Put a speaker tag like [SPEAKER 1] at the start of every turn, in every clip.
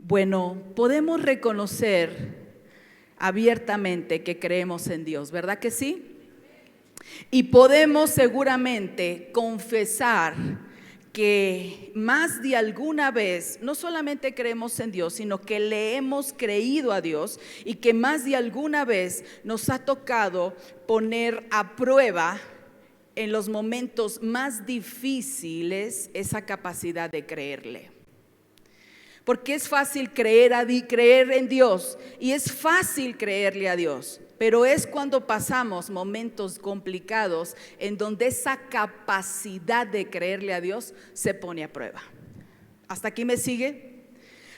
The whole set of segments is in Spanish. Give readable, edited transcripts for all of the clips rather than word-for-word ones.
[SPEAKER 1] Bueno, podemos reconocer abiertamente que creemos en Dios, ¿verdad que sí? Y podemos seguramente confesar que más de alguna vez no solamente creemos en Dios, sino que le hemos creído a Dios y que más de alguna vez nos ha tocado poner a prueba en los momentos más difíciles esa capacidad de creerle. Porque es fácil creer en Dios y es fácil creerle a Dios, pero es cuando pasamos momentos complicados en donde esa capacidad de creerle a Dios se pone a prueba. ¿Hasta aquí me sigue?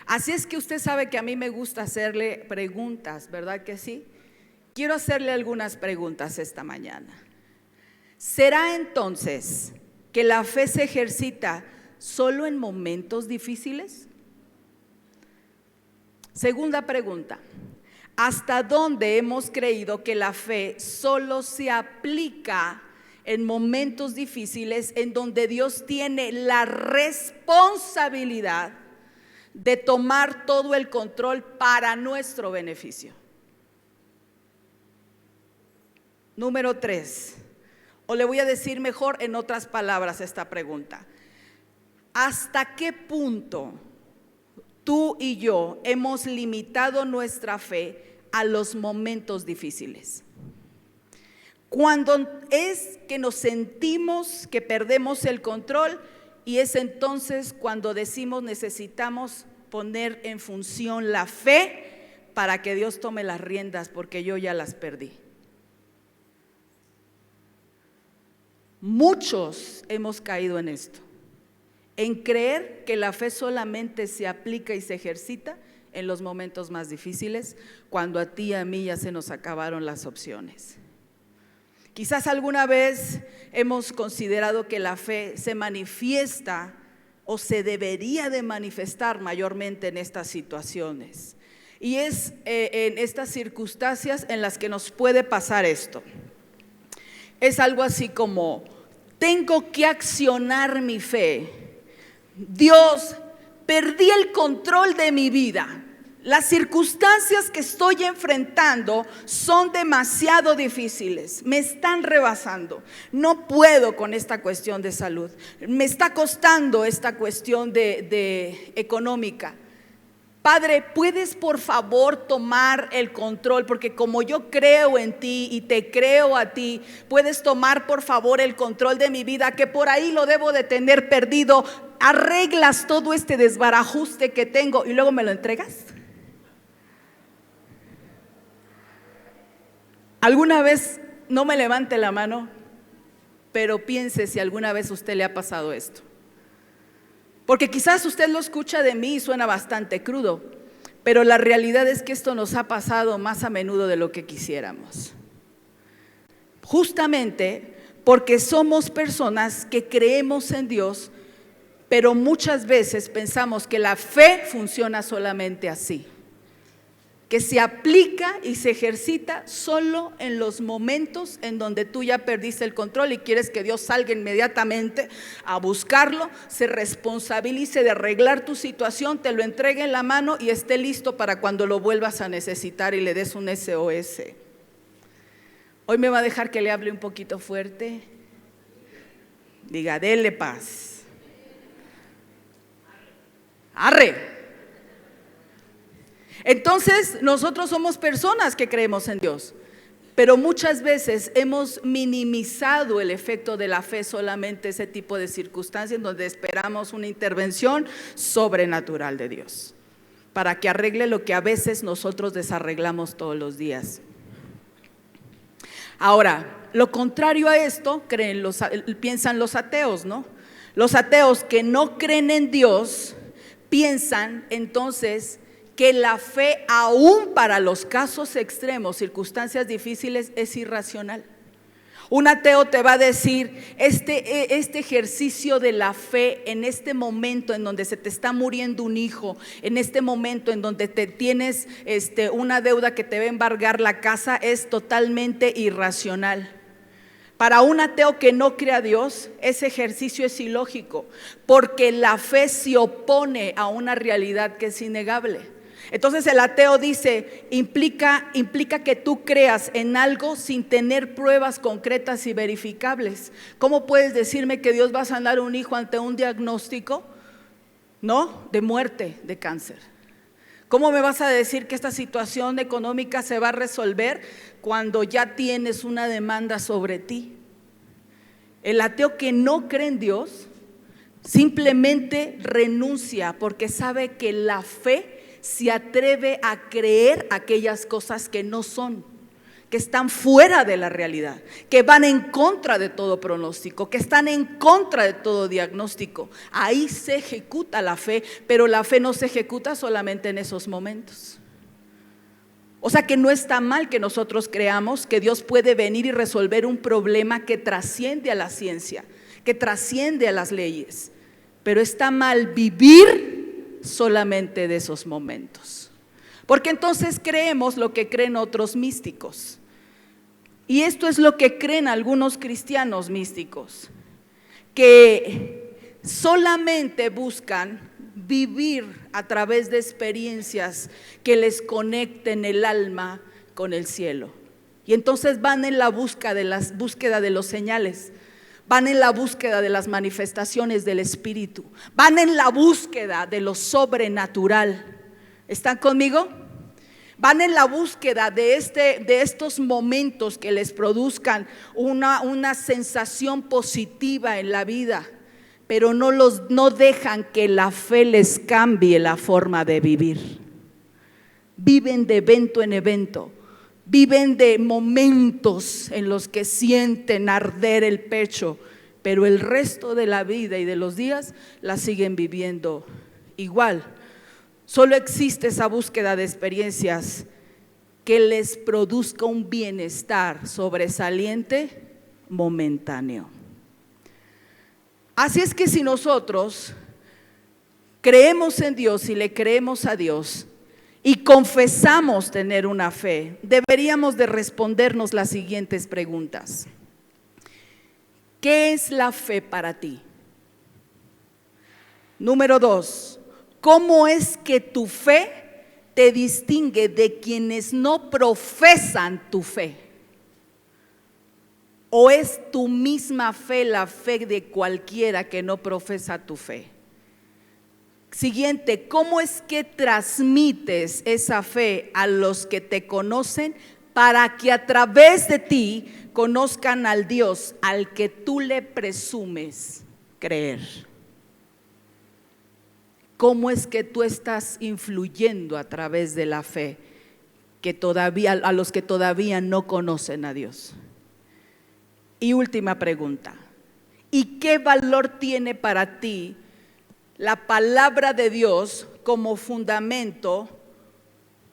[SPEAKER 1] Así es que usted sabe que a mí me gusta hacerle preguntas, ¿verdad que sí? Quiero hacerle algunas preguntas esta mañana. ¿Será entonces que la fe se ejercita solo en momentos difíciles? Segunda pregunta, ¿hasta dónde hemos creído que la fe solo se aplica en momentos difíciles en donde Dios tiene la responsabilidad de tomar todo el control para nuestro beneficio? Número 3, o le voy a decir mejor en otras palabras esta pregunta: ¿hasta qué punto tú y yo hemos limitado nuestra fe a los momentos difíciles? Cuando es que nos sentimos que perdemos el control, y es entonces cuando decimos necesitamos poner en función la fe para que Dios tome las riendas, porque yo ya las perdí. Muchos hemos caído en esto, en creer que la fe solamente se aplica y se ejercita en los momentos más difíciles, cuando a ti y a mí ya se nos acabaron las opciones. Quizás alguna vez hemos considerado que la fe se manifiesta o se debería de manifestar mayormente en estas situaciones. Y es en estas circunstancias en las que nos puede pasar esto. Es algo así como: tengo que accionar mi fe. Dios, perdí el control de mi vida. Las circunstancias que estoy enfrentando son demasiado difíciles, me están rebasando. No puedo con esta cuestión de salud, me está costando esta cuestión de económica. Padre, ¿puedes por favor tomar el control? Porque como yo creo en ti y te creo a ti, puedes tomar por favor el control de mi vida, que por ahí lo debo de tener perdido. Arreglas todo este desbarajuste que tengo y luego me lo entregas. ¿Alguna vez, no me levante la mano, pero piense si alguna vez a usted le ha pasado esto? Porque quizás usted lo escucha de mí y suena bastante crudo, pero la realidad es que esto nos ha pasado más a menudo de lo que quisiéramos. Justamente porque somos personas que creemos en Dios, pero muchas veces pensamos que la fe funciona solamente así, que se aplica y se ejercita solo en los momentos en donde tú ya perdiste el control y quieres que Dios salga inmediatamente a buscarlo, se responsabilice de arreglar tu situación, te lo entregue en la mano y esté listo para cuando lo vuelvas a necesitar y le des un SOS. Hoy me va a dejar que le hable un poquito fuerte. Diga, dele paz. Arre. Entonces nosotros somos personas que creemos en Dios, pero muchas veces hemos minimizado el efecto de la fe solamente ese tipo de circunstancias en donde esperamos una intervención sobrenatural de Dios para que arregle lo que a veces nosotros desarreglamos todos los días. Ahora, lo contrario a esto piensan los ateos, ¿no? Los ateos que no creen en Dios piensan entonces que la fe, aún para los casos extremos, circunstancias difíciles, es irracional. Un ateo te va a decir, este ejercicio de la fe en este momento en donde se te está muriendo un hijo, en este momento en donde te tienes una deuda que te va a embargar la casa, es totalmente irracional. Para un ateo que no cree a Dios, ese ejercicio es ilógico, porque la fe se opone a una realidad que es innegable. Entonces el ateo dice, implica que tú creas en algo sin tener pruebas concretas y verificables. ¿Cómo puedes decirme que Dios va a sanar a un hijo ante un diagnóstico, no, de muerte, de cáncer? ¿Cómo me vas a decir que esta situación económica se va a resolver cuando ya tienes una demanda sobre ti? El ateo que no cree en Dios simplemente renuncia porque sabe que la fe se atreve a creer aquellas cosas que no son, que están fuera de la realidad, que van en contra de todo pronóstico, que están en contra de todo diagnóstico. Ahí se ejecuta la fe, pero la fe no se ejecuta solamente en esos momentos. O sea que no está mal que nosotros creamos que Dios puede venir y resolver un problema que trasciende a la ciencia, que trasciende a las leyes, pero está mal vivir solamente de esos momentos, porque entonces creemos lo que creen otros místicos, y esto es lo que creen algunos cristianos místicos, que solamente buscan vivir a través de experiencias que les conecten el alma con el cielo, y entonces van en la búsqueda de los señales, van en la búsqueda de las manifestaciones del Espíritu, van en la búsqueda de lo sobrenatural. ¿Están conmigo? Van en la búsqueda de estos momentos que les produzcan una sensación positiva en la vida, pero no dejan que la fe les cambie la forma de vivir. Viven de evento en evento. Viven de momentos en los que sienten arder el pecho, pero el resto de la vida y de los días la siguen viviendo igual. Solo existe esa búsqueda de experiencias que les produzca un bienestar sobresaliente momentáneo. Así es que si nosotros creemos en Dios y le creemos a Dios, y confesamos tener una fe, deberíamos de respondernos las siguientes preguntas. ¿Qué es la fe para ti? Número 2, ¿cómo es que tu fe te distingue de quienes no profesan tu fe? ¿O es tu misma fe la fe de cualquiera que no profesa tu fe? Siguiente, ¿cómo es que transmites esa fe a los que te conocen para que a través de ti conozcan al Dios al que tú le presumes creer? ¿Cómo es que tú estás influyendo a través de la fe a los que todavía no conocen a Dios? Y última pregunta, ¿y qué valor tiene para ti la palabra de Dios como fundamento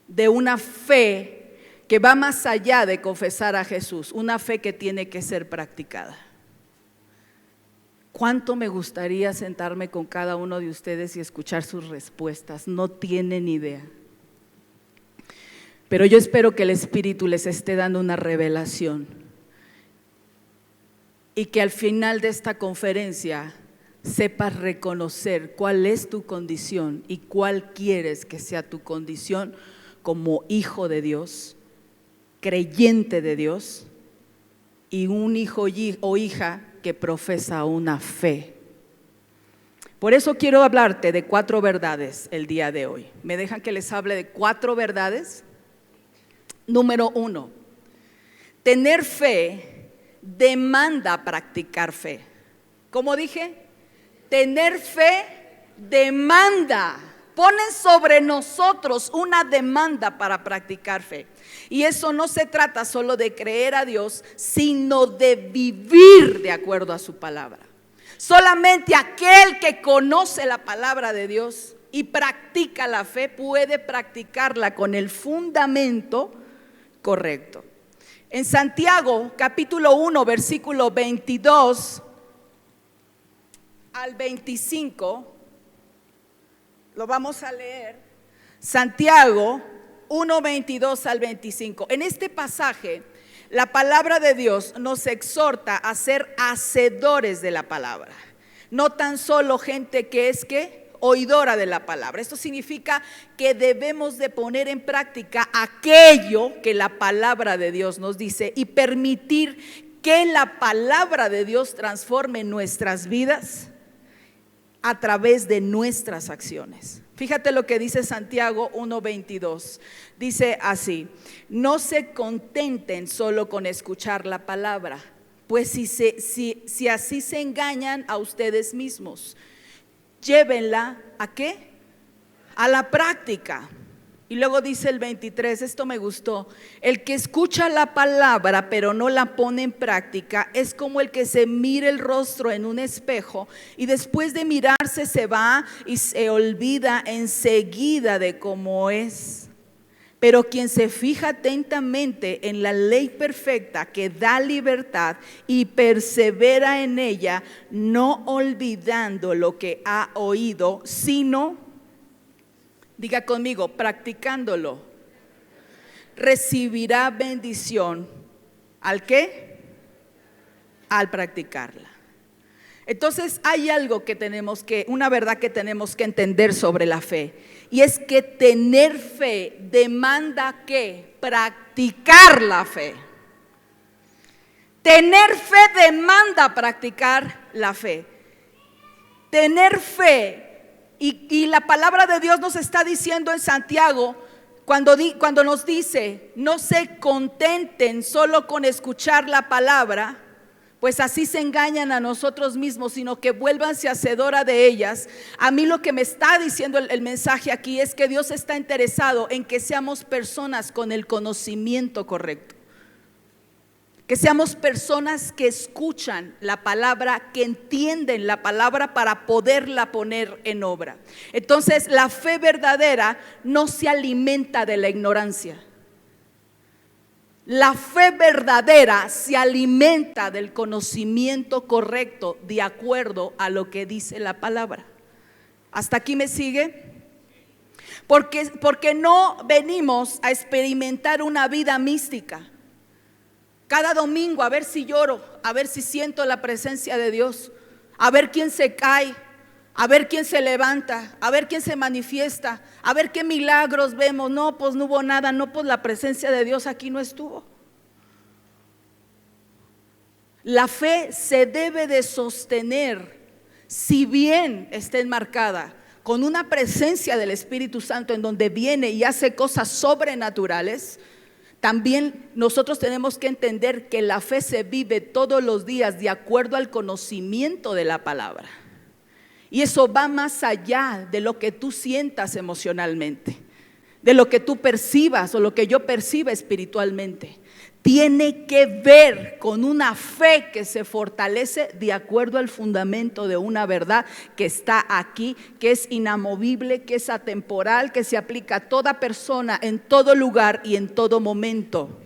[SPEAKER 1] de una fe que va más allá de confesar a Jesús, una fe que tiene que ser practicada? ¿Cuánto me gustaría sentarme con cada uno de ustedes y escuchar sus respuestas? No tienen idea. Pero yo espero que el Espíritu les esté dando una revelación y que al final de esta conferencia sepas reconocer cuál es tu condición y cuál quieres que sea tu condición como hijo de Dios, creyente de Dios y un hijo o hija que profesa una fe. Por eso quiero hablarte de 4 verdades el día de hoy. ¿Me dejan que les hable de 4 verdades? Número 1, tener fe demanda practicar fe. ¿Cómo dije? Tener fe demanda, ponen sobre nosotros una demanda para practicar fe. Y eso no se trata solo de creer a Dios, sino de vivir de acuerdo a su palabra. Solamente aquel que conoce la palabra de Dios y practica la fe puede practicarla con el fundamento correcto. En Santiago capítulo 1 versículo 22 al 25, lo vamos a leer. Santiago 1, 22 al 25. En este pasaje la palabra de Dios nos exhorta a ser hacedores de la palabra, no tan solo gente que es oidora de la palabra. Esto significa que debemos de poner en práctica aquello que la palabra de Dios nos dice y permitir que la palabra de Dios transforme nuestras vidas a través de nuestras acciones. Fíjate lo que dice Santiago 1:22. Dice así: no se contenten solo con escuchar la palabra, pues si así se engañan a ustedes mismos, llévenla ¿a qué? A la práctica. Y luego dice el 23, esto me gustó: el que escucha la palabra pero no la pone en práctica es como el que se mira el rostro en un espejo y después de mirarse se va y se olvida enseguida de cómo es. Pero quien se fija atentamente en la ley perfecta que da libertad y persevera en ella, no olvidando lo que ha oído, sino, diga conmigo, practicándolo, recibirá bendición. ¿Al qué? Al practicarla. Entonces hay algo una verdad que tenemos que entender sobre la fe, y es que tener fe demanda ¿qué? Practicar la fe. Tener fe demanda practicar la fe. Tener fe. Y la palabra de Dios nos está diciendo en Santiago, cuando nos dice: no se contenten solo con escuchar la palabra, pues así se engañan a nosotros mismos, sino que vuélvanse hacedora de ellas. A mí lo que me está diciendo el mensaje aquí es que Dios está interesado en que seamos personas con el conocimiento correcto, que seamos personas que escuchan la palabra, que entienden la palabra para poderla poner en obra. Entonces, la fe verdadera no se alimenta de la ignorancia. La fe verdadera se alimenta del conocimiento correcto de acuerdo a lo que dice la palabra. ¿Hasta aquí me sigue? Porque no venimos a experimentar una vida mística. Cada domingo a ver si lloro, a ver si siento la presencia de Dios, a ver quién se cae, a ver quién se levanta, a ver quién se manifiesta, a ver qué milagros vemos. No, pues no hubo nada. No, pues la presencia de Dios aquí no estuvo. La fe se debe de sostener, si bien está enmarcada con una presencia del Espíritu Santo en donde viene y hace cosas sobrenaturales. También nosotros tenemos que entender que la fe se vive todos los días de acuerdo al conocimiento de la palabra. Y eso va más allá de lo que tú sientas emocionalmente, de lo que tú percibas o lo que yo perciba espiritualmente. Tiene que ver con una fe que se fortalece de acuerdo al fundamento de una verdad que está aquí, que es inamovible, que es atemporal, que se aplica a toda persona, en todo lugar y en todo momento,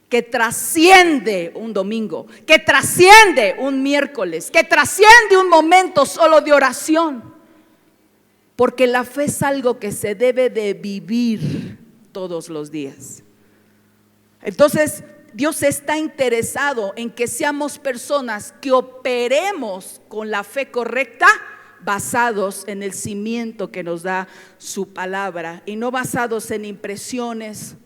[SPEAKER 1] que trasciende un domingo, que trasciende un miércoles, que trasciende un momento solo de oración, porque la fe es algo que se debe de vivir todos los días. Entonces, Dios está interesado en que seamos personas que operemos con la fe correcta, basados en el cimiento que nos da su palabra, y no basados en impresiones,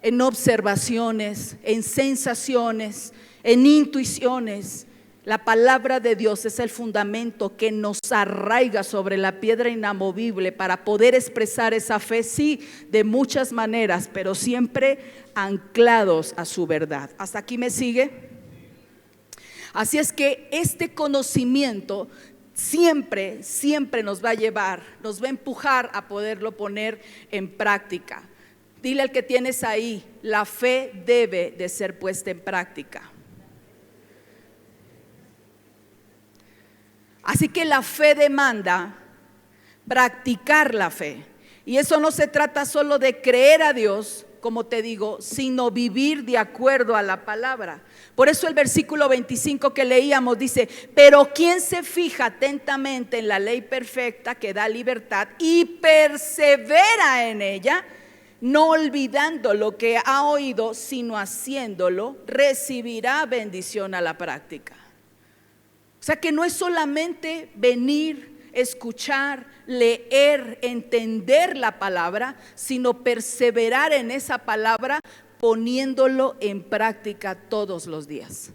[SPEAKER 1] en observaciones, en sensaciones, en intuiciones. La palabra de Dios es el fundamento que nos arraiga sobre la piedra inamovible para poder expresar esa fe, sí, de muchas maneras, pero siempre anclados a su verdad. ¿Hasta aquí me sigue? Así es que este conocimiento siempre nos va a llevar, nos va a empujar a poderlo poner en práctica. Dile al que tienes ahí: la fe debe de ser puesta en práctica. Así que la fe demanda practicar la fe. Y eso no se trata solo de creer a Dios, como te digo, sino vivir de acuerdo a la palabra. Por eso el versículo 25 que leíamos dice: pero quien se fija atentamente en la ley perfecta que da libertad y persevera en ella, no olvidando lo que ha oído, sino haciéndolo, recibirá bendición a la práctica. O sea que no es solamente venir, escuchar, leer, entender la palabra, sino perseverar en esa palabra poniéndolo en práctica todos los días.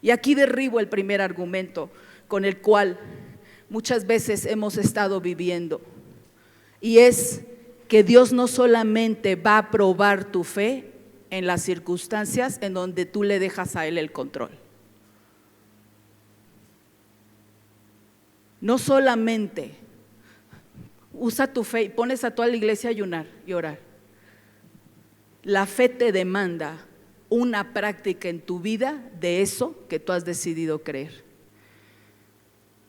[SPEAKER 1] Y aquí derribo el primer argumento con el cual muchas veces hemos estado viviendo, y es que Dios no solamente va a probar tu fe en las circunstancias en donde tú le dejas a Él el control. No solamente usa tu fe y pones a toda la iglesia a ayunar y orar. La fe te demanda una práctica en tu vida de eso que tú has decidido creer.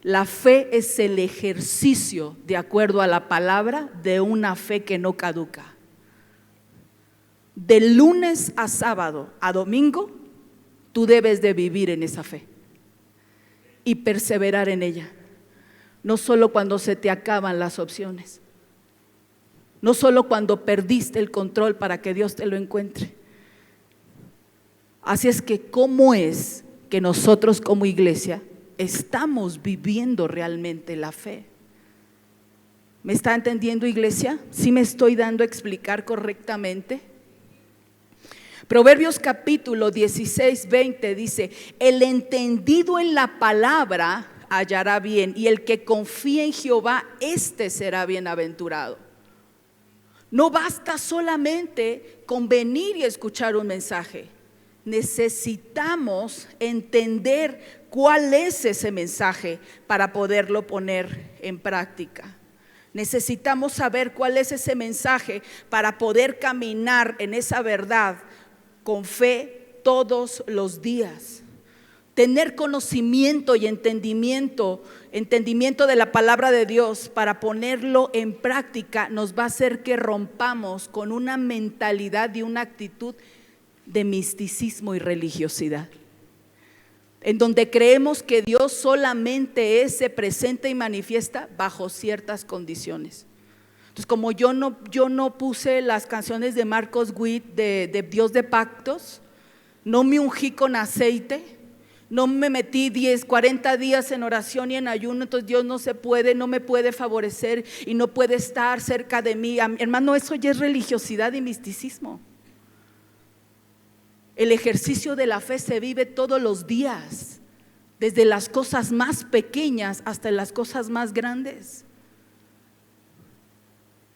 [SPEAKER 1] La fe es el ejercicio, de acuerdo a la palabra, de una fe que no caduca. De lunes a sábado a domingo, tú debes de vivir en esa fe y perseverar en ella. No solo cuando se te acaban las opciones, no solo cuando perdiste el control para que Dios te lo encuentre. Así es que, ¿cómo es que nosotros como iglesia estamos viviendo realmente la fe? ¿Me está entendiendo, iglesia? ¿Sí me estoy dando a explicar correctamente? Proverbios capítulo 16, 20 dice: el entendido en la palabra hallará bien, y el que confía en Jehová, éste será bienaventurado. No basta solamente con venir y escuchar un mensaje. Necesitamos entender cuál es ese mensaje para poderlo poner en práctica. Necesitamos saber cuál es ese mensaje para poder caminar en esa verdad con fe todos los días. Tener conocimiento y entendimiento de la palabra de Dios para ponerlo en práctica nos va a hacer que rompamos con una mentalidad y una actitud de misticismo y religiosidad, en donde creemos que Dios solamente se presenta y manifiesta bajo ciertas condiciones. Entonces, como yo no puse las canciones de Marcos Witt de Dios de pactos, no me ungí con aceite, no me metí 40 días en oración y en ayuno, entonces Dios no me puede favorecer y no puede estar cerca de mí. Hermano, eso ya es religiosidad y misticismo. El ejercicio de la fe se vive todos los días, desde las cosas más pequeñas hasta las cosas más grandes.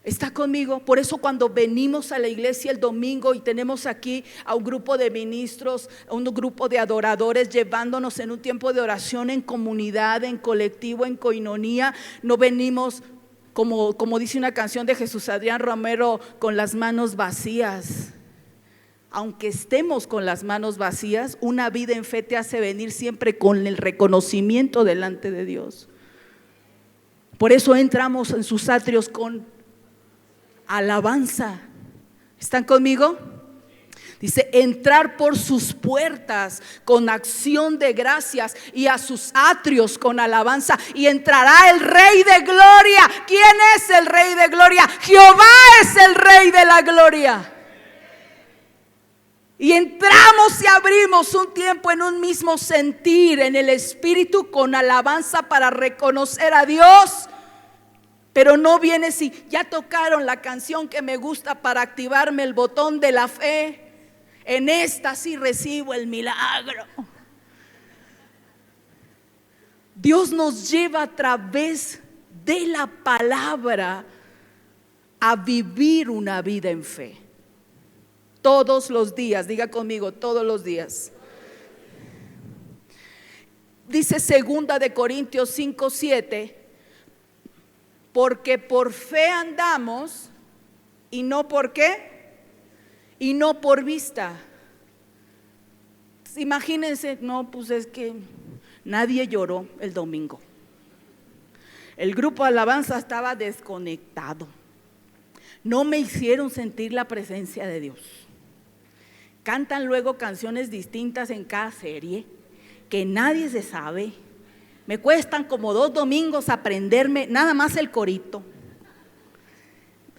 [SPEAKER 1] ¿Está conmigo? Por eso cuando venimos a la iglesia el domingo y tenemos aquí a un grupo de ministros, a un grupo de adoradores llevándonos en un tiempo de oración en comunidad, en colectivo, en coinonía, no venimos como dice una canción de Jesús Adrián Romero, con las manos vacías. Aunque estemos con las manos vacías, una vida en fe te hace venir siempre con el reconocimiento delante de Dios. Por eso entramos en sus atrios con alabanza. ¿Están conmigo? Dice: entrar por sus puertas con acción de gracias y a sus atrios con alabanza, y entrará el Rey de Gloria. ¿Quién es el Rey de Gloria? Jehová es el Rey de la Gloria. Y entramos y abrimos un tiempo en un mismo sentir en el Espíritu con alabanza para reconocer a Dios. Pero no viene si ya tocaron la canción que me gusta para activarme el botón de la fe. En esta sí recibo el milagro. Dios nos lleva a través de la palabra a vivir una vida en fe. Todos los días, diga conmigo, todos los días. Dice 2 de Corintios 5:7, porque por fe andamos y no por qué, y no por vista. Imagínense, no, pues es que nadie lloró el domingo. El grupo de alabanza estaba desconectado. No me hicieron sentir la presencia de Dios. Cantan luego canciones distintas en cada serie que nadie se sabe. Me cuestan como 2 domingos aprenderme nada más el corito.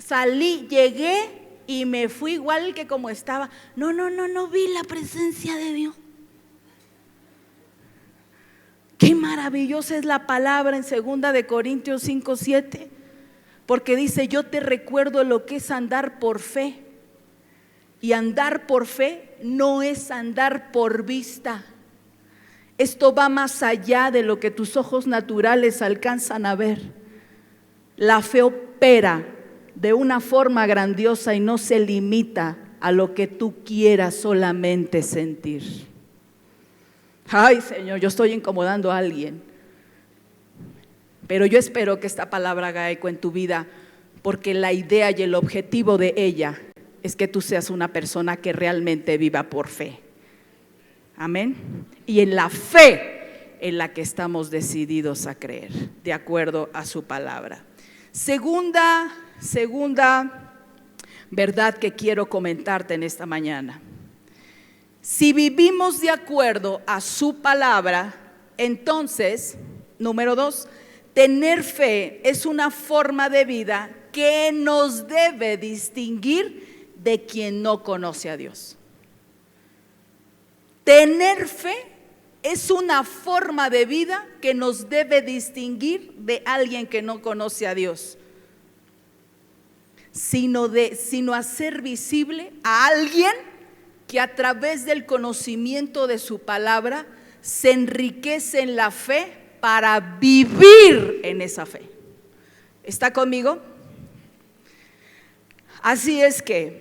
[SPEAKER 1] Llegué y me fui igual que como estaba. No vi la presencia de Dios. Qué maravillosa es la palabra en 2 de Corintios 5:7, porque dice: yo te recuerdo lo que es andar por fe, y andar por fe no es andar por vista. Esto va más allá de lo que tus ojos naturales alcanzan a ver. La fe opera de una forma grandiosa y no se limita a lo que tú quieras solamente sentir. Ay, Señor, yo estoy incomodando a alguien, pero yo espero que esta palabra haga eco en tu vida, porque la idea y el objetivo de ella es que tú seas una persona que realmente viva por fe. Amén. Y en la fe en la que estamos decididos a creer, de acuerdo a su palabra. Segunda verdad que quiero comentarte en esta mañana. Si vivimos de acuerdo a su palabra, entonces, número 2, tener fe es una forma de vida que nos debe distinguir de quien no conoce a Dios. Tener fe es una forma de vida que nos debe distinguir de alguien que no conoce a Dios, sino hacer visible a alguien que a través del conocimiento de su palabra se enriquece en la fe para vivir en esa fe. ¿Está conmigo? Así es que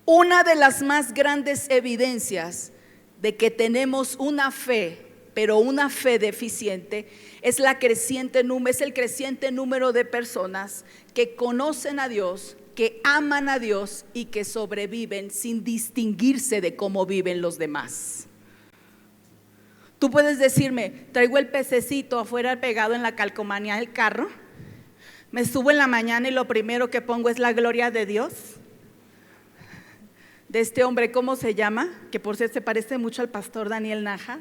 [SPEAKER 1] una de las más grandes evidencias de que tenemos una fe, pero una fe deficiente, es el creciente número de personas que conocen a Dios, que aman a Dios y que sobreviven sin distinguirse de cómo viven los demás. Tú puedes decirme: traigo el pececito afuera pegado en la calcomanía del carro, me subo en la mañana y lo primero que pongo es la gloria de Dios, de este hombre, ¿cómo se llama? Que por cierto se parece mucho al pastor Daniel Naja.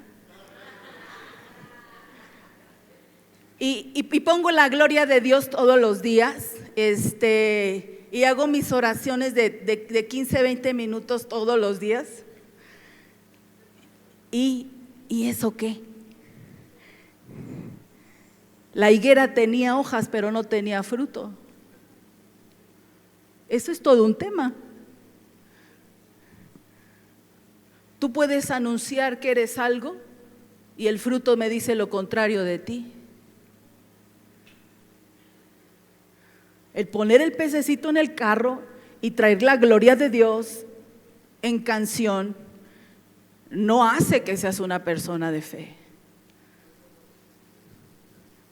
[SPEAKER 1] Y pongo la gloria de Dios todos los días, y hago mis oraciones de 15, 20 minutos todos los días. ¿Y eso qué? La higuera tenía hojas, pero no tenía fruto. Eso es todo un tema. Tú puedes anunciar que eres algo y el fruto me dice lo contrario de ti. El poner el pececito en el carro y traer la gloria de Dios en canción no hace que seas una persona de fe.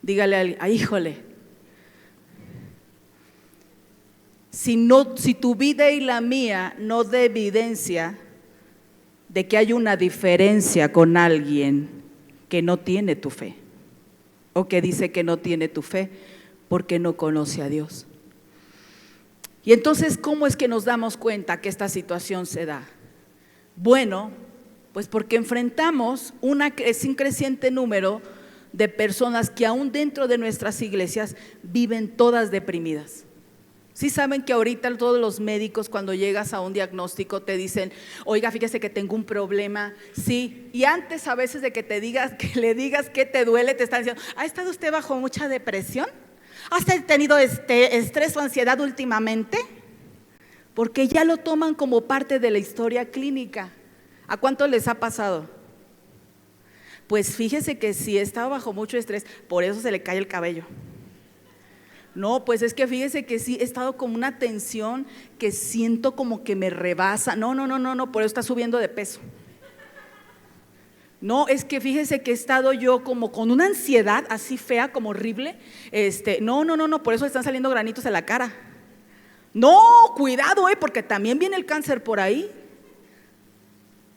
[SPEAKER 1] Dígale a alguien: híjole, si tu vida y la mía no da evidencia de que hay una diferencia con alguien que no tiene tu fe, o que dice que no tiene tu fe porque no conoce a Dios. Y entonces, ¿cómo es que nos damos cuenta que esta situación se da? Bueno, pues porque enfrentamos un creciente número de personas que aún dentro de nuestras iglesias viven todas deprimidas. Sí saben que ahorita todos los médicos, cuando llegas a un diagnóstico, te dicen: oiga, fíjese que tengo un problema. Sí, y antes a veces de que le digas que te duele, te están diciendo: ¿ha estado usted bajo mucha depresión? ¿Ha tenido estrés o ansiedad últimamente? Porque ya lo toman como parte de la historia clínica. ¿A cuánto les ha pasado? Pues fíjese que si está bajo mucho estrés, por eso se le cae el cabello. No, pues es que fíjese que sí, he estado con una tensión que siento como que me rebasa. No, por eso está subiendo de peso. No, es que fíjese que he estado yo como con una ansiedad así fea, como horrible. No, por eso le están saliendo granitos en la cara. No, cuidado, porque también viene el cáncer por ahí.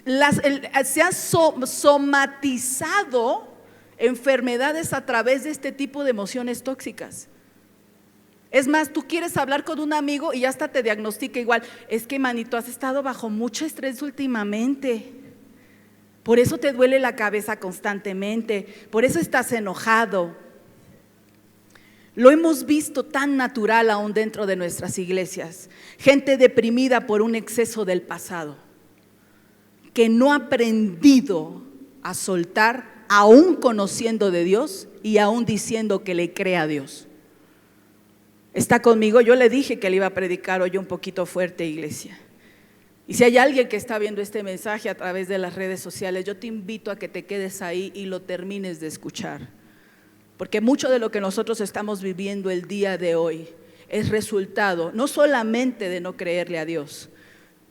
[SPEAKER 1] Se han somatizado enfermedades a través de este tipo de emociones tóxicas. Es más, tú quieres hablar con un amigo y ya hasta te diagnostica igual: es que, manito, has estado bajo mucho estrés últimamente, por eso te duele la cabeza constantemente, por eso estás enojado. Lo hemos visto tan natural aún dentro de nuestras iglesias. Gente deprimida por un exceso del pasado, que no ha aprendido a soltar, aún conociendo de Dios y aún diciendo que le cree a Dios. ¿Está conmigo? Yo le dije que le iba a predicar hoy un poquito fuerte, iglesia. Y si hay alguien que está viendo este mensaje a través de las redes sociales, yo te invito a que te quedes ahí y lo termines de escuchar. Porque mucho de lo que nosotros estamos viviendo el día de hoy es resultado no solamente de no creerle a Dios,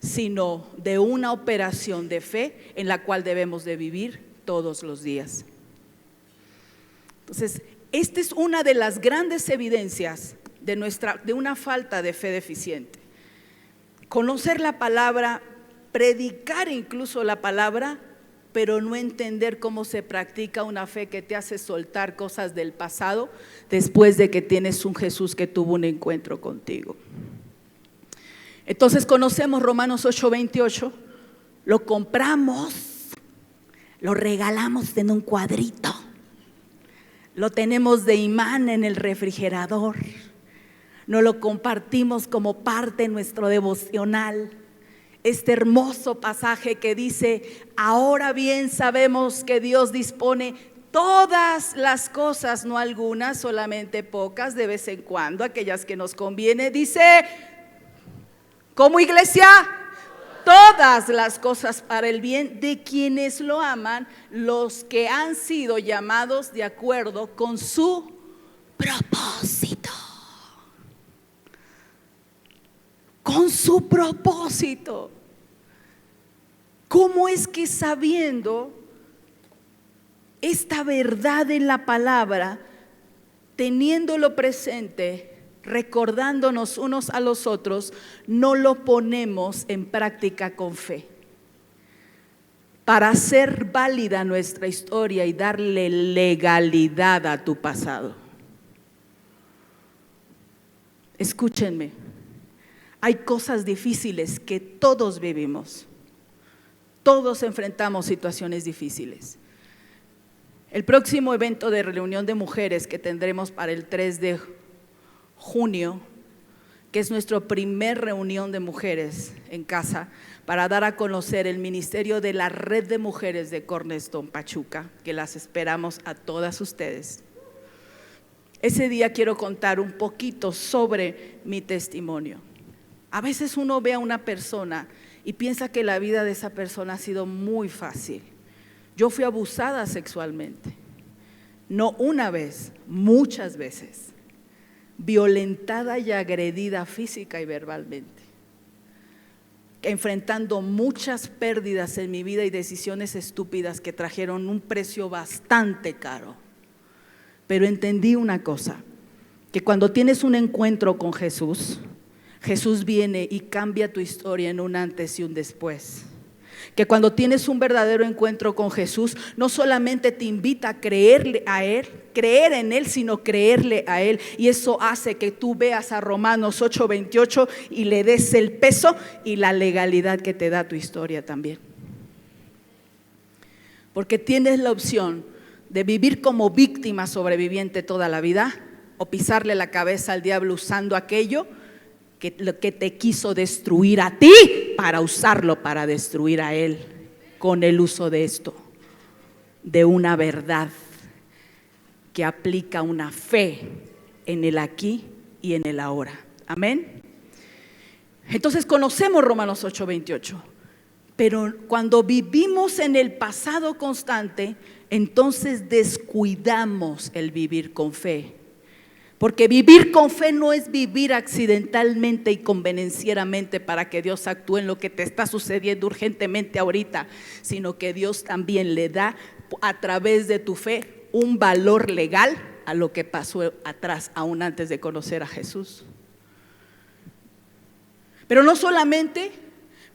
[SPEAKER 1] sino de una operación de fe en la cual debemos de vivir todos los días. Entonces, esta es una de las grandes evidencias de una falta de fe deficiente. Conocer la palabra, predicar incluso la palabra, pero no entender cómo se practica una fe que te hace soltar cosas del pasado después de que tienes un Jesús que tuvo un encuentro contigo. Entonces conocemos Romanos 8:28, lo compramos, lo regalamos en un cuadrito, lo tenemos de imán en el refrigerador, nos lo compartimos como parte de nuestro devocional. Este hermoso pasaje que dice: ahora bien sabemos que Dios dispone todas las cosas, no algunas, solamente pocas, de vez en cuando, aquellas que nos conviene. Dice, ¿cómo, iglesia? Todas las cosas para el bien de quienes lo aman, los que han sido llamados de acuerdo con su propósito. Con su propósito. ¿Cómo es que sabiendo esta verdad en la palabra, teniéndolo presente, recordándonos unos a los otros, no lo ponemos en práctica con fe? Para hacer válida nuestra historia y darle legalidad a tu pasado. Escúchenme. Hay cosas difíciles que todos vivimos. Todos enfrentamos situaciones difíciles. El próximo evento de reunión de mujeres que tendremos para el 3 de junio, que es nuestra primer reunión de mujeres en casa, para dar a conocer el ministerio de la Red de Mujeres de Cornerstone Pachuca, que las esperamos a todas ustedes. Ese día quiero contar un poquito sobre mi testimonio. A veces uno ve a una persona y piensa que la vida de esa persona ha sido muy fácil. Yo fui abusada sexualmente, no una vez, muchas veces, violentada y agredida física y verbalmente, enfrentando muchas pérdidas en mi vida y decisiones estúpidas que trajeron un precio bastante caro. Pero entendí una cosa, que cuando tienes un encuentro con Jesús, Jesús viene y cambia tu historia en un antes y un después. Que cuando tienes un verdadero encuentro con Jesús, no solamente te invita a creerle a Él, creer en Él, sino creerle a Él. Y eso hace que tú veas a Romanos 8:28 y le des el peso y la legalidad que te da tu historia también. Porque tienes la opción de vivir como víctima sobreviviente toda la vida, o pisarle la cabeza al diablo usando aquello que te quiso destruir a ti para usarlo para destruir a él, con el uso de esto, de una verdad que aplica una fe en el aquí y en el ahora. Amén. Entonces conocemos Romanos 8:28, pero cuando vivimos en el pasado constante, entonces descuidamos el vivir con fe. Porque vivir con fe no es vivir accidentalmente y convenencieramente para que Dios actúe en lo que te está sucediendo urgentemente ahorita, sino que Dios también le da a través de tu fe un valor legal a lo que pasó atrás, aún antes de conocer a Jesús. Pero no solamente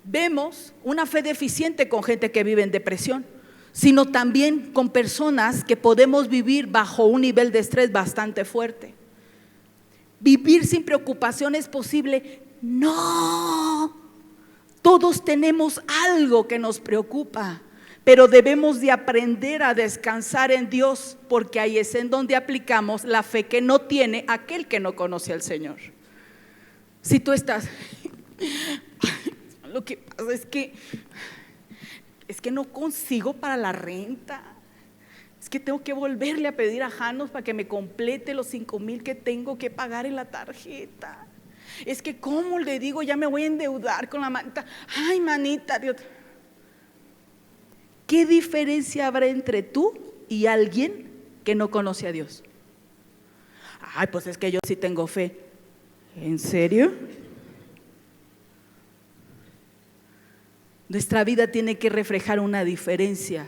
[SPEAKER 1] vemos una fe deficiente con gente que vive en depresión, sino también con personas que podemos vivir bajo un nivel de estrés bastante fuerte. ¿Vivir sin preocupación es posible? No. Todos tenemos algo que nos preocupa, Pero debemos de aprender a descansar en Dios, porque ahí es en donde aplicamos la fe que no tiene aquel que no conoce al Señor. Si tú estás, lo que pasa es que no consigo para la renta, es que tengo que volverle a pedir a Janos para que me complete los 5,000 que tengo que pagar en la tarjeta. Es que ¿cómo le digo? Ya me voy a endeudar con la manita. Ay, manita, Dios. ¿Qué diferencia habrá entre tú y alguien que no conoce a Dios? Ay, pues es que yo sí tengo fe. ¿En serio? Nuestra vida tiene que reflejar una diferencia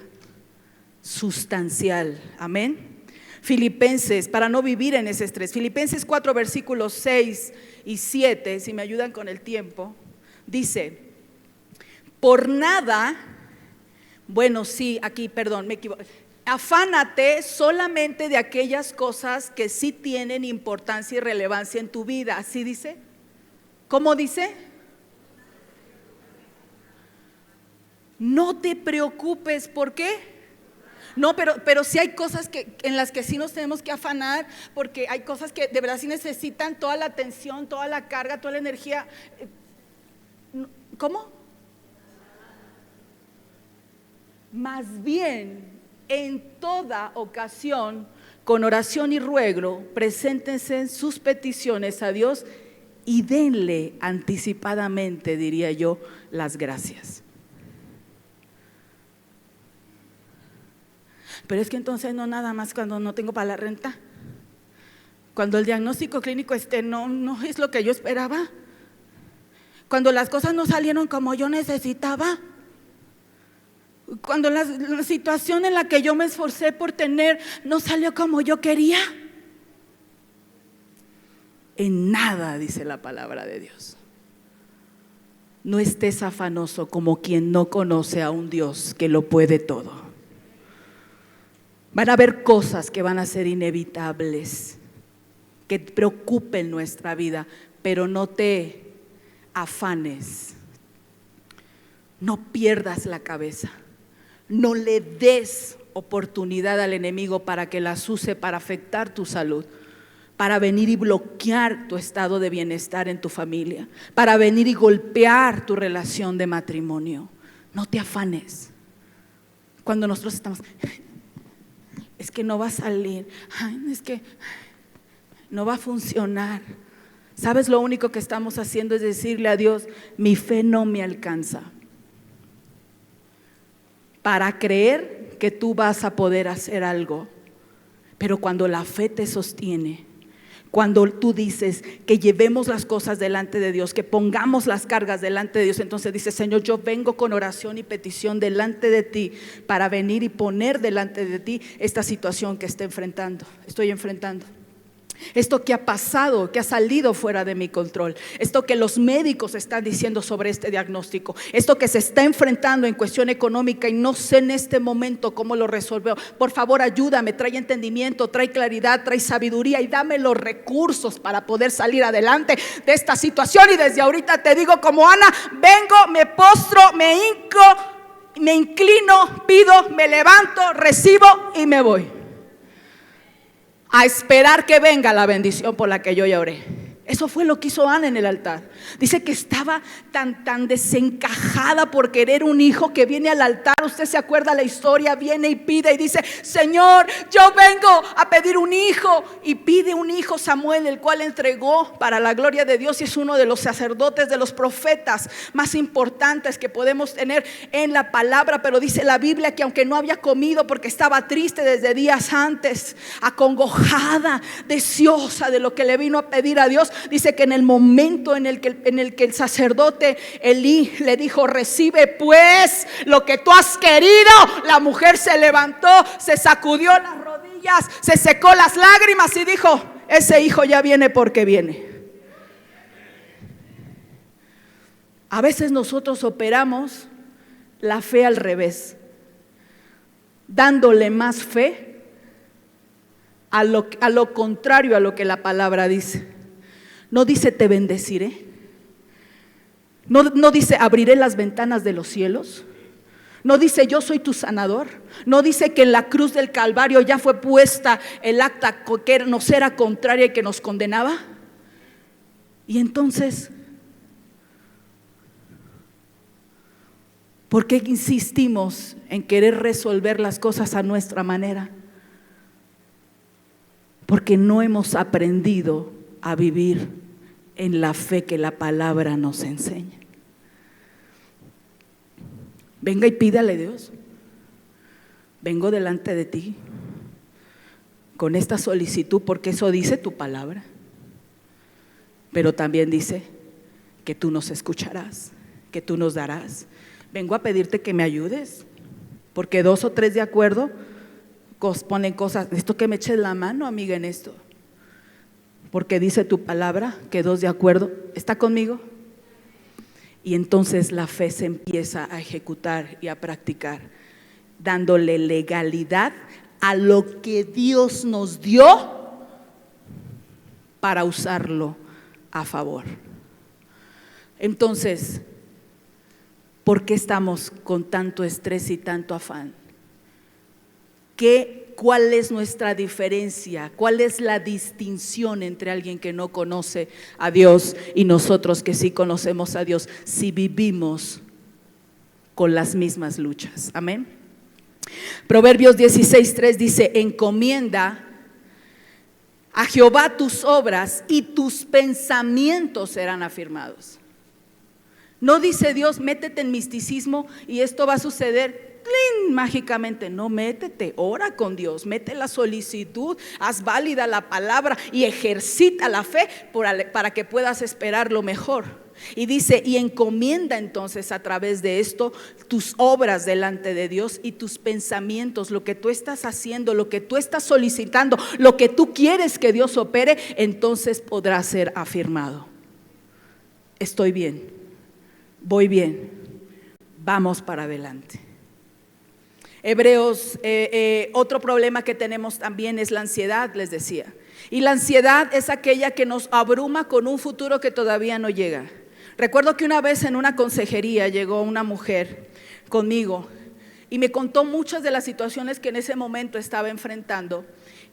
[SPEAKER 1] sustancial. Amén. Filipenses, para no vivir en ese estrés, Filipenses 4 versículos 6 y 7, si me ayudan con el tiempo, dice: por nada, bueno, sí, aquí, perdón, me equivoco. Afánate solamente de aquellas cosas que sí tienen importancia y relevancia en tu vida. ¿Así dice? ¿Cómo dice? No te preocupes, ¿por qué? No, pero sí hay cosas en las que sí nos tenemos que afanar, porque hay cosas que de verdad sí necesitan toda la atención, toda la carga, toda la energía. ¿Cómo? Más bien, en toda ocasión, con oración y ruego, preséntense sus peticiones a Dios y denle anticipadamente, diría yo, las gracias. Pero es que entonces no nada más cuando no tengo para la renta, cuando el diagnóstico clínico no es lo que yo esperaba, cuando las cosas no salieron como yo necesitaba, cuando la situación en la que yo me esforcé por tener no salió como yo quería. En nada, dice la palabra de Dios, no estés afanoso como quien no conoce a un Dios que lo puede todo. Van a haber cosas que van a ser inevitables, que preocupen nuestra vida, pero no te afanes, no pierdas la cabeza, no le des oportunidad al enemigo para que las use para afectar tu salud, para venir y bloquear tu estado de bienestar en tu familia, para venir y golpear tu relación de matrimonio. No te afanes. Cuando nosotros estamos, es que no va a salir, es que no va a funcionar. ¿Sabes? Lo único que estamos haciendo es decirle a Dios: mi fe no me alcanza para creer que tú vas a poder hacer algo. Pero cuando la fe te sostiene, cuando tú dices que llevemos las cosas delante de Dios, que pongamos las cargas delante de Dios, entonces dices: Señor, yo vengo con oración y petición delante de ti para venir y poner delante de ti esta situación que estoy enfrentando. Esto que ha pasado, que ha salido fuera de mi control, esto que los médicos están diciendo sobre este diagnóstico, esto que se está enfrentando en cuestión económica y no sé en este momento cómo lo resolveo. Por favor, ayúdame, trae entendimiento, trae claridad, trae sabiduría y dame los recursos para poder salir adelante de esta situación. Y desde ahorita te digo como Ana: vengo, me postro, me hinco, me inclino, pido, me levanto, recibo y me voy a esperar que venga la bendición por la que yo ya oré. Eso fue lo que hizo Ana en el altar. Dice que estaba tan desencajada por querer un hijo, que viene al altar. Usted se acuerda la historia, viene y pide y dice: Señor, yo vengo a pedir un hijo. Y pide un hijo, Samuel, el cual entregó para la gloria de Dios, y es uno de los sacerdotes, de los profetas más importantes que podemos tener en la palabra. Pero dice la Biblia que aunque no había comido porque estaba triste desde días antes, acongojada, deseosa de lo que le vino a pedir a Dios, dice que en el momento en el que el sacerdote Elí le dijo: recibe pues lo que tú has querido, la mujer se levantó, se sacudió las rodillas, se secó las lágrimas y dijo: ese hijo ya viene porque viene. A veces nosotros operamos la fe al revés, dándole más fe a lo contrario a lo que la palabra dice. No dice: te bendeciré. No dice: abriré las ventanas de los cielos. No dice yo soy tu sanador. No dice que en la cruz del Calvario ya fue puesta el acta que nos era contraria y que nos condenaba. Y entonces, ¿por qué insistimos en querer resolver las cosas a nuestra manera? Porque no hemos aprendido a vivir en la fe que la palabra nos enseña. Venga y pídale a Dios: vengo delante de ti con esta solicitud, porque eso dice tu palabra, pero también dice que tú nos escucharás, que tú nos darás. Vengo a pedirte que me ayudes, porque 2 o 3 de acuerdo ponen cosas. Esto que me eches la mano, amiga, en esto, porque dice tu palabra que 2 de acuerdo. ¿Está conmigo? Y entonces la fe se empieza a ejecutar y a practicar, dándole legalidad a lo que Dios nos dio para usarlo a favor. Entonces, ¿por qué estamos con tanto estrés y tanto afán? ¿Cuál es nuestra diferencia? ¿Cuál es la distinción entre alguien que no conoce a Dios y nosotros que sí conocemos a Dios, si vivimos con las mismas luchas? Amén. Proverbios 16:3 dice: encomienda a Jehová tus obras y tus pensamientos serán afirmados. No dice Dios: métete en misticismo y esto va a suceder mágicamente. No, métete, ora con Dios, mete la solicitud, haz válida la palabra y ejercita la fe para que puedas esperar lo mejor. Y dice: y encomienda entonces a través de esto tus obras delante de Dios y tus pensamientos, lo que tú estás haciendo, lo que tú estás solicitando, lo que tú quieres que Dios opere, entonces podrá ser afirmado. Estoy bien, voy bien, vamos para adelante. Hebreos, otro problema que tenemos también es la ansiedad, les decía. Y la ansiedad es aquella que nos abruma con un futuro que todavía no llega. Recuerdo que una vez en una consejería llegó una mujer conmigo y me contó muchas de las situaciones que en ese momento estaba enfrentando.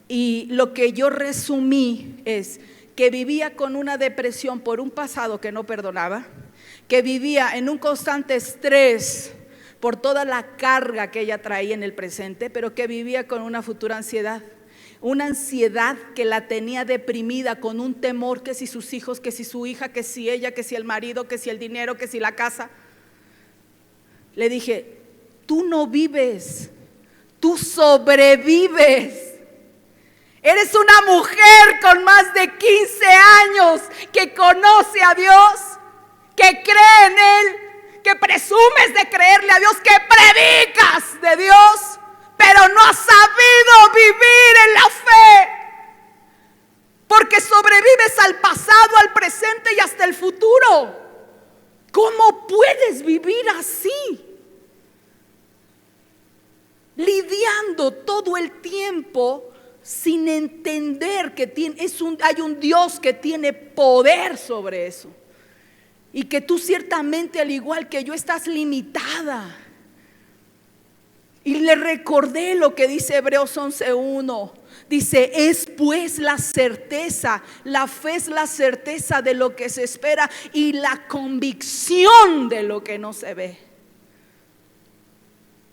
[SPEAKER 1] Y lo que yo resumí es que vivía con una depresión por un pasado que no perdonaba, que vivía en un constante estrés por toda la carga que ella traía en el presente, pero que vivía con una futura ansiedad. Una ansiedad que la tenía deprimida, con un temor que si sus hijos, que si su hija, que si ella, que si el marido, que si el dinero, que si la casa. Le dije: tú no vives, tú sobrevives. Eres una mujer con más de 15 años que conoce a Dios, que cree en Él, que presumes de creerle a Dios, que predicas de Dios, pero no has sabido vivir en la fe, porque sobrevives al pasado, al presente y hasta el futuro. ¿Cómo puedes vivir así? Lidiando todo el tiempo sin entender que hay un Dios que tiene poder sobre eso. Y que tú ciertamente, al igual que yo, estás limitada. Y le recordé lo que dice Hebreos 11:1. Dice: es pues la certeza, la fe es la certeza de lo que se espera y la convicción de lo que no se ve.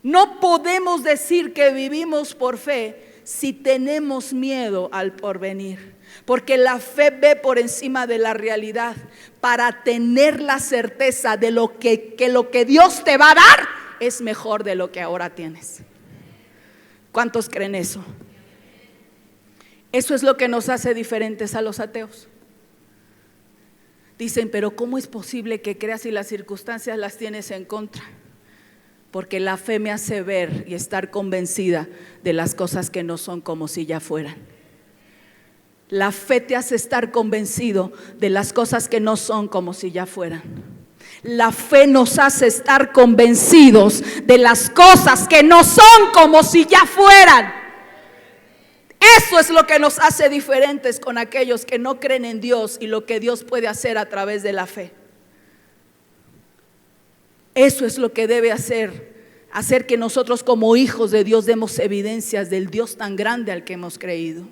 [SPEAKER 1] No podemos decir que vivimos por fe si tenemos miedo al porvenir. Porque la fe ve por encima de la realidad para tener la certeza de que lo que Dios te va a dar es mejor de lo que ahora tienes. ¿Cuántos creen eso? Eso es lo que nos hace diferentes a los ateos. Dicen: pero ¿cómo es posible que creas si las circunstancias las tienes en contra? Porque la fe me hace ver y estar convencida de las cosas que no son como si ya fueran. La fe te hace estar convencido de las cosas que no son como si ya fueran. La fe nos hace estar convencidos de las cosas que no son como si ya fueran. Eso es lo que nos hace diferentes con aquellos que no creen en Dios y lo que Dios puede hacer a través de la fe. Eso es lo que debe hacer hacer que nosotros como hijos de Dios demos evidencias del Dios tan grande al que hemos creído.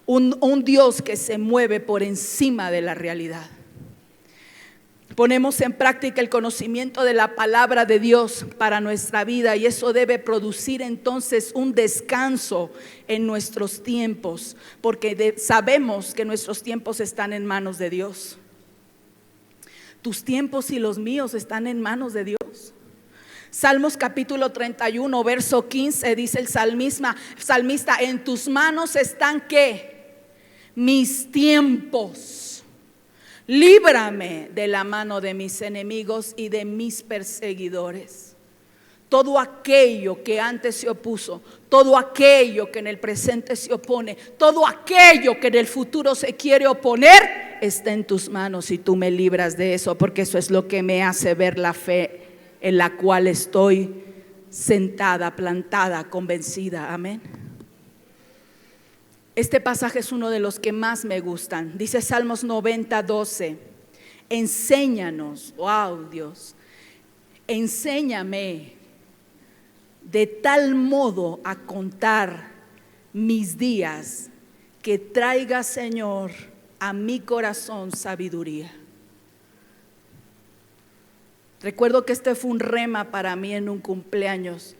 [SPEAKER 1] Un Dios que se mueve por encima de la realidad. Ponemos en práctica el conocimiento de la palabra de Dios para nuestra vida, y eso debe producir entonces un descanso en nuestros tiempos, porque sabemos que nuestros tiempos están en manos de Dios. Tus tiempos y los míos están en manos de Dios. Salmos capítulo 31, verso 15, dice el salmista, en tus manos están ¿qué? Mis tiempos. Líbrame de la mano de mis enemigos y de mis perseguidores. Todo aquello que antes se opuso, todo aquello que en el presente se opone, todo aquello que en el futuro se quiere oponer, está en tus manos y tú me libras de eso, porque eso es lo que me hace ver la fe en la cual estoy sentada, plantada, convencida. Amén. Este pasaje es uno de los que más me gustan. Dice Salmos 90, 12. Enséñanos, wow Dios, enséñame de tal modo a contar mis días que traiga, Señor, a mi corazón sabiduría. Recuerdo que este fue un rema para mí en un cumpleaños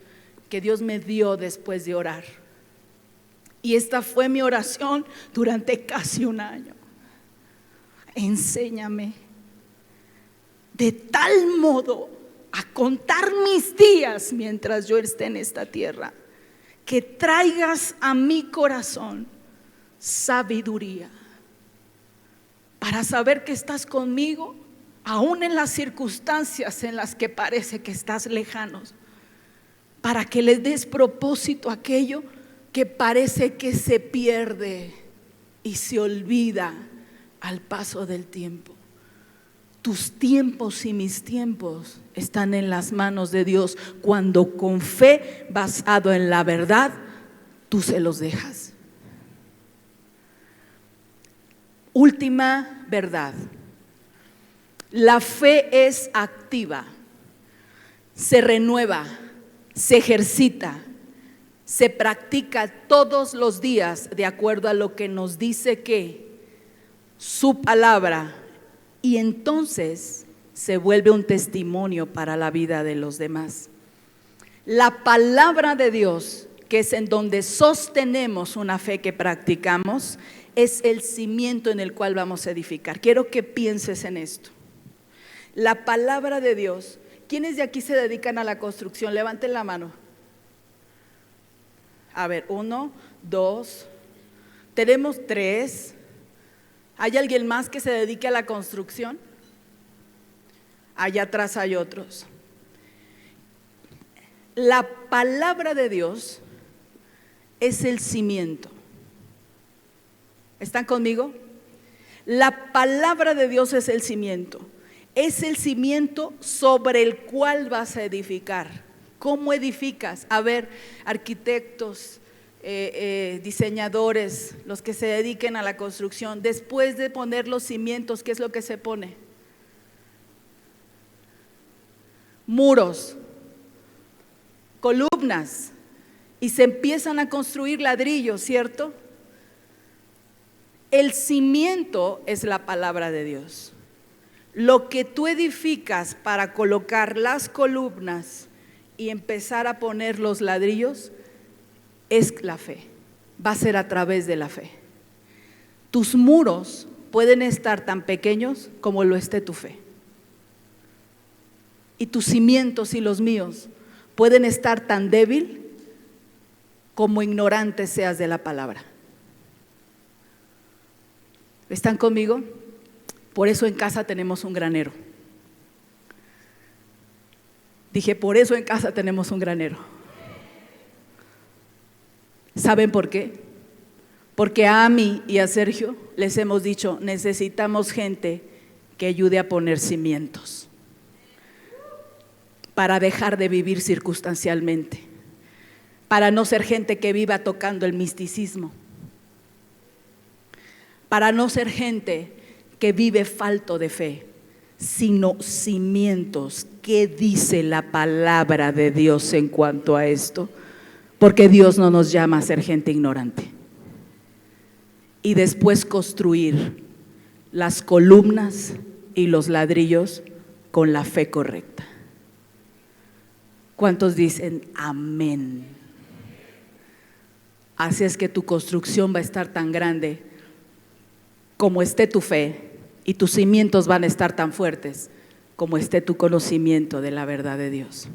[SPEAKER 1] que Dios me dio después de orar. Y esta fue mi oración durante casi un año. Enséñame de tal modo a contar mis días mientras yo esté en esta tierra, que traigas a mi corazón sabiduría para saber que estás conmigo, aún en las circunstancias en las que parece que estás lejanos, para que le des propósito a aquello que parece que se pierde y se olvida al paso del tiempo. Tus tiempos y mis tiempos están en las manos de Dios. Cuando con fe, basado en la verdad, tú se los dejas. Última verdad. La fe es activa, se renueva, se ejercita, se practica todos los días de acuerdo a lo que nos dice que su palabra, y entonces se vuelve un testimonio para la vida de los demás. La palabra de Dios, que es en donde sostenemos una fe que practicamos, es el cimiento en el cual vamos a edificar. Quiero que pienses en esto. La palabra de Dios. ¿Quiénes de aquí se dedican a la construcción? Levanten la mano. A ver, 1, 2, tenemos 3. ¿Hay alguien más que se dedique a la construcción? Allá atrás hay otros. La palabra de Dios es el cimiento. ¿Están conmigo? La palabra de Dios es el cimiento. Es el cimiento sobre el cual vas a edificar. ¿Cómo edificas? A ver, arquitectos, diseñadores, los que se dediquen a la construcción, después de poner los cimientos, ¿qué es lo que se pone? Muros, columnas, y se empiezan a construir ladrillos, ¿cierto? El cimiento es la palabra de Dios. Lo que tú edificas para colocar las columnas y empezar a poner los ladrillos es la fe, va a ser a través de la fe. Tus muros pueden estar tan pequeños como lo esté tu fe, y tus cimientos y los míos pueden estar tan débil como ignorante seas de la palabra. ¿Están conmigo? Por eso en casa tenemos un granero. Dije, por eso en casa tenemos un granero. ¿Saben por qué? Porque a Ami y a Sergio les hemos dicho, necesitamos gente que ayude a poner cimientos para dejar de vivir circunstancialmente, para no ser gente que viva tocando el misticismo, para no ser gente que vive falto de fe, sino cimientos. ¿Qué dice la palabra de Dios en cuanto a esto? Porque Dios no nos llama a ser gente ignorante. Y después construir las columnas y los ladrillos con la fe correcta. ¿Cuántos dicen amén? Así es que tu construcción va a estar tan grande como esté tu fe, y tus cimientos van a estar tan fuertes como esté tu conocimiento de la verdad de Dios,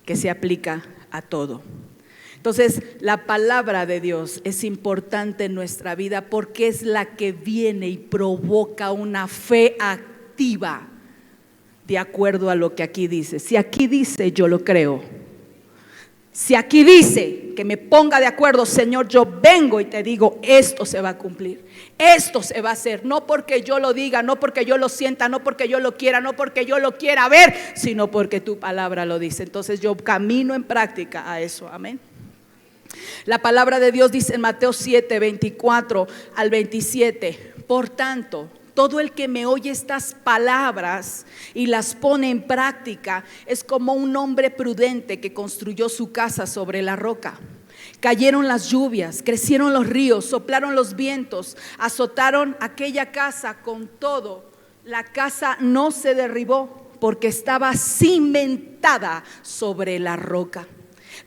[SPEAKER 1] que se aplica a todo. Entonces, la palabra de Dios es importante en nuestra vida porque es la que viene y provoca una fe activa de acuerdo a lo que aquí dice. Si aquí dice, yo lo creo. Si aquí dice que me ponga de acuerdo, Señor, yo vengo y te digo, esto se va a cumplir, esto se va a hacer, no porque yo lo diga, no porque yo lo sienta, no porque yo lo quiera, no porque yo lo quiera ver, sino porque tu palabra lo dice. Entonces yo camino en práctica a eso, amén. La palabra de Dios dice en Mateo 7, 24 al 27, por tanto, todo el que me oye estas palabras y las pone en práctica es como un hombre prudente que construyó su casa sobre la roca. Cayeron las lluvias, crecieron los ríos, soplaron los vientos, azotaron aquella casa. Con todo, la casa no se derribó porque estaba cimentada sobre la roca.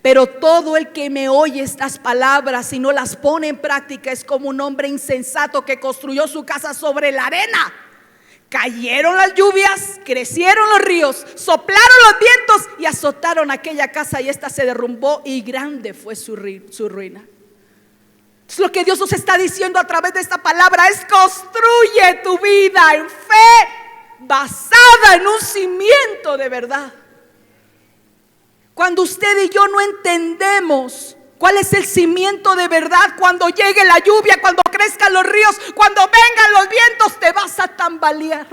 [SPEAKER 1] Pero todo el que me oye estas palabras y no las pone en práctica es como un hombre insensato que construyó su casa sobre la arena. Cayeron las lluvias, crecieron los ríos, soplaron los vientos y azotaron aquella casa, y esta se derrumbó y grande fue su ruina. Es lo que Dios nos está diciendo a través de esta palabra: es construye tu vida en fe basada en un cimiento de verdad. Cuando usted y yo no entendemos cuál es el cimiento de verdad, cuando llegue la lluvia, cuando crezcan los ríos, cuando vengan los vientos, te vas a tambalear.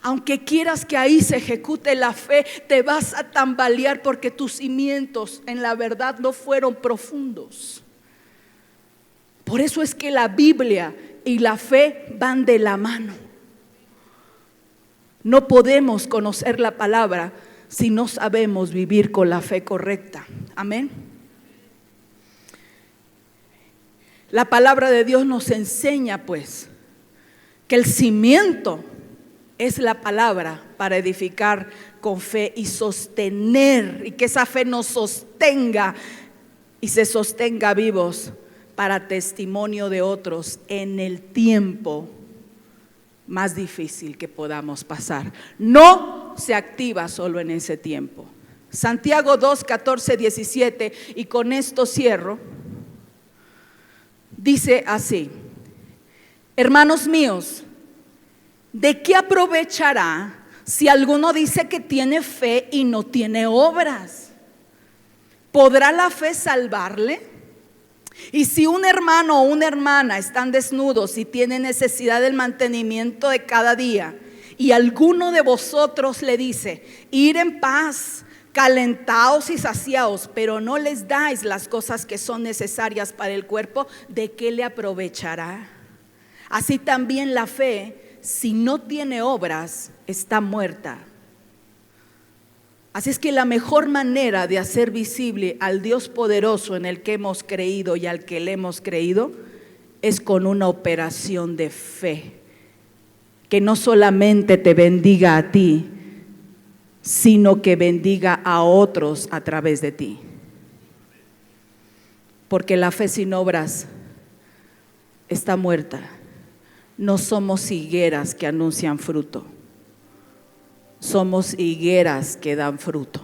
[SPEAKER 1] Aunque quieras que ahí se ejecute la fe, te vas a tambalear porque tus cimientos en la verdad no fueron profundos. Por eso es que la Biblia y la fe van de la mano. No podemos conocer la palabra si no sabemos vivir con la fe correcta. Amén. La palabra de Dios nos enseña pues que el cimiento es la palabra para edificar con fe y sostener, y que esa fe nos sostenga y se sostenga vivos para testimonio de otros en el tiempo más difícil que podamos pasar. No se activa solo en ese tiempo. Santiago 2, 14, 17, y con esto cierro, dice así: hermanos míos, ¿de qué aprovechará si alguno dice que tiene fe y no tiene obras? ¿Podrá la fe salvarle? Y si un hermano o una hermana están desnudos y tienen necesidad del mantenimiento de cada día, y alguno de vosotros le dice: ir en paz, calentaos y saciaos, pero no les dais las cosas que son necesarias para el cuerpo, ¿de qué le aprovechará? Así también la fe, si no tiene obras, está muerta. Así es que la mejor manera de hacer visible al Dios poderoso en el que hemos creído y al que le hemos creído es con una operación de fe, que no solamente te bendiga a ti, sino que bendiga a otros a través de ti. Porque la fe sin obras está muerta. No somos higueras que anuncian fruto, somos higueras que dan fruto.